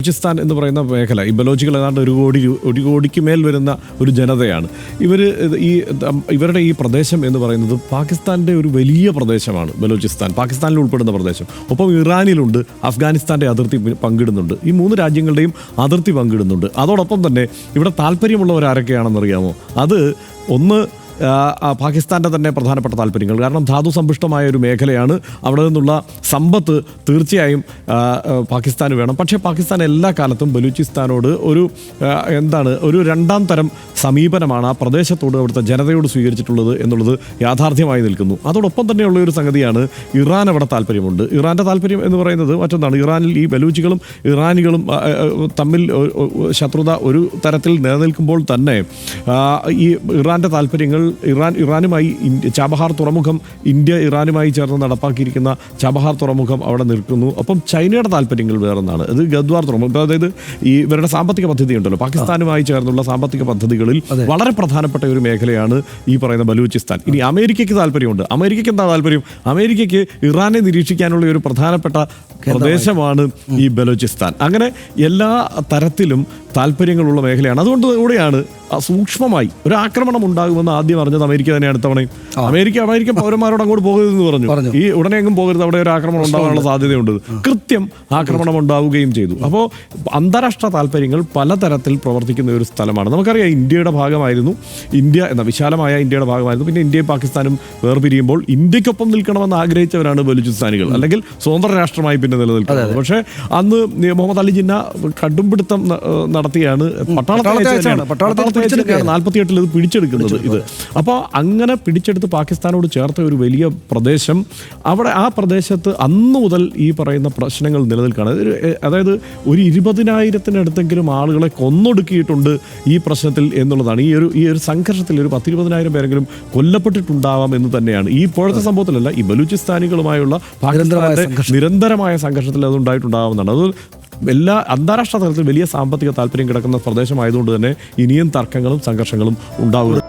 ബലൂചിസ്ഥാൻ എന്ന് പറയുന്ന മേഖല, ഈ ബലോച്ചികൾ ഏതാണ്ട് ഒരു കോടിക്ക് മേൽ വരുന്ന ഒരു ജനതയാണ്. ഇവരുടെ ഈ പ്രദേശം എന്ന് പറയുന്നത് പാകിസ്ഥാൻ്റെ ഒരു വലിയ പ്രദേശമാണ്. ബലൂചിസ്ഥാൻ പാകിസ്ഥാനിൽ ഉൾപ്പെടുന്ന പ്രദേശം. ഒപ്പം ഇറാനിലുണ്ട്, അഫ്ഗാനിസ്ഥാൻ്റെ അതിർത്തി പങ്കിടുന്നുണ്ട്. ഈ മൂന്ന് രാജ്യങ്ങളുടെയും അതിർത്തി പങ്കിടുന്നുണ്ട്. അതോടൊപ്പം തന്നെ ഇവിടെ താല്പര്യമുള്ളവരാരൊക്കെയാണെന്നറിയാമോ? അത് ഒന്ന് പാകിസ്ഥാൻ്റെ തന്നെ പ്രധാനപ്പെട്ട താല്പര്യങ്ങൾ. കാരണം ധാതു സമ്പുഷ്ടമായ ഒരു മേഖലയാണ്. അവിടെ നിന്നുള്ള സമ്പത്ത് തീർച്ചയായും പാകിസ്ഥാന് വേണം. പക്ഷേ പാകിസ്ഥാൻ എല്ലാ കാലത്തും ബലൂചിസ്ഥാനോട് ഒരു രണ്ടാം തരം സമീപനമാണ് ആ പ്രദേശത്തോട് അവിടുത്തെ ജനതയോട് സ്വീകരിച്ചിട്ടുള്ളത് എന്നുള്ളത് യാഥാർത്ഥ്യമായി നിൽക്കുന്നു. അതോടൊപ്പം തന്നെയുള്ള ഒരു സംഗതിയാണ് ഇറാൻ അവിടെ താല്പര്യമുണ്ട്. ഇറാൻ്റെ താല്പര്യം എന്ന് പറയുന്നത് മറ്റൊന്നാണ്. ഇറാനിൽ ഈ ബലൂച്ചികളും ഇറാനികളും തമ്മിൽ ശത്രുത ഒരു തരത്തിൽ നിലനിൽക്കുമ്പോൾ തന്നെ ഈ ഇറാൻ്റെ താല്പര്യങ്ങൾ ഇറാനുമായി ചാബഹാർ തുറമുഖം, ഇന്ത്യ ഇറാനുമായി ചേർന്ന് നടപ്പാക്കിയിരിക്കുന്ന ചാബഹാർ തുറമുഖം അവിടെ നിൽക്കുന്നു. അപ്പം ചൈനയുടെ താല്പര്യങ്ങൾ വേറൊന്നാണ്. അത് ഗദ്വാർ തുറമുഖം, അതായത് ഈ ഇവരുടെ സാമ്പത്തിക പദ്ധതി ഉണ്ടല്ലോ, പാകിസ്ഥാനുമായി ചേർന്നുള്ള സാമ്പത്തിക പദ്ധതികളിൽ വളരെ പ്രധാനപ്പെട്ട ഒരു മേഖലയാണ് ഈ പറയുന്ന ബലൂചിസ്ഥാൻ. ഇനി അമേരിക്കയ്ക്ക് താല്പര്യമുണ്ട്. അമേരിക്കയ്ക്ക് എന്താ താല്പര്യം? അമേരിക്കയ്ക്ക് ഇറാനെ നിരീക്ഷിക്കാനുള്ള ഒരു പ്രധാനപ്പെട്ട പ്രദേശമാണ് ഈ ബലൂചിസ്ഥാൻ. അങ്ങനെ എല്ലാ തരത്തിലും താല്പര്യങ്ങളുള്ള മേഖലയാണ്. അതുകൊണ്ടുകൂടെയാണ് സൂക്ഷ്മമായി ഒരു ആക്രമണം ഉണ്ടാകുമെന്ന് ആദ്യം അറിഞ്ഞത് അമേരിക്ക തന്നെയാണ്. തവണയും അമേരിക്കൻ പൗരന്മാരോട് അങ്ങോട്ട് പോകരുതെന്ന് പറഞ്ഞു. ഈ ഉടനെ എങ്ങും പോകരുത്, അവിടെ ഒരു ആക്രമണം ഉണ്ടാകാനുള്ള സാധ്യതയുണ്ട്. കൃത്യം ആക്രമണം ഉണ്ടാവുകയും ചെയ്തു. അപ്പോൾ അന്താരാഷ്ട്ര താല്പര്യങ്ങൾ പലതരത്തിൽ പ്രവർത്തിക്കുന്ന ഒരു സ്ഥലമാണ്. നമുക്കറിയാം, ഇന്ത്യയുടെ ഭാഗമായിരുന്നു. ഇന്ത്യ എന്ന വിശാലമായ ഇന്ത്യയുടെ ഭാഗമായിരുന്നു. പിന്നെ ഇന്ത്യയും പാകിസ്ഥാനും വേർപിരിയുമ്പോൾ ഇന്ത്യക്കൊപ്പം നിൽക്കണമെന്ന് ആഗ്രഹിച്ചവരാണ് ബലൂചിസ്ഥാനികൾ, അല്ലെങ്കിൽ സ്വതന്ത്ര രാഷ്ട്രമായി പിന്നെ നിലനിൽക്കുന്നത്. പക്ഷേ അന്ന് മുഹമ്മദ് അലി ജിന്ന കടുംപിടുത്തം നടത്തിയാണ് പട്ടാളത്തെ 48 ഇത് പിടിച്ചെടുക്കുന്നത്. അപ്പോൾ അങ്ങനെ പിടിച്ചെടുത്ത് പാകിസ്ഥാനോട് ചേർത്ത ഒരു വലിയ പ്രദേശം, അവിടെ ആ പ്രദേശത്ത് അന്ന് മുതൽ ഈ പറയുന്ന പ്രശ്നങ്ങൾ നിലനിൽക്കുകയാണ്. അതായത് ഒരു 20,000-ത്തിനടുത്തെങ്കിലും ആളുകളെ കൊന്നൊടുക്കിയിട്ടുണ്ട് ഈ പ്രശ്നത്തിൽ എന്നുള്ളതാണ്. ഈ ഒരു സംഘർഷത്തിൽ ഒരു 10-20,000 പേരെങ്കിലും കൊല്ലപ്പെട്ടിട്ടുണ്ടാവാം എന്ന് തന്നെയാണ്. ഈ ഇപ്പോഴത്തെ സംഭവത്തിലല്ല, ഈ ബലൂചിസ്ഥാനികളുമായുള്ള പാകിസ്ഥാന്റെ നിരന്തരമായ സംഘർഷത്തിൽ അത് ഉണ്ടായിട്ടുണ്ടാവുന്നതാണ്. അത് എല്ലാ അന്താരാഷ്ട്ര തലത്തിൽ വലിയ സാമ്പത്തിക താല്പര്യം കിടക്കുന്ന പ്രദേശമായതുകൊണ്ട് തന്നെ ഇനിയും തർക്കങ്ങളും സംഘർഷങ്ങളും ഉണ്ടാവുക.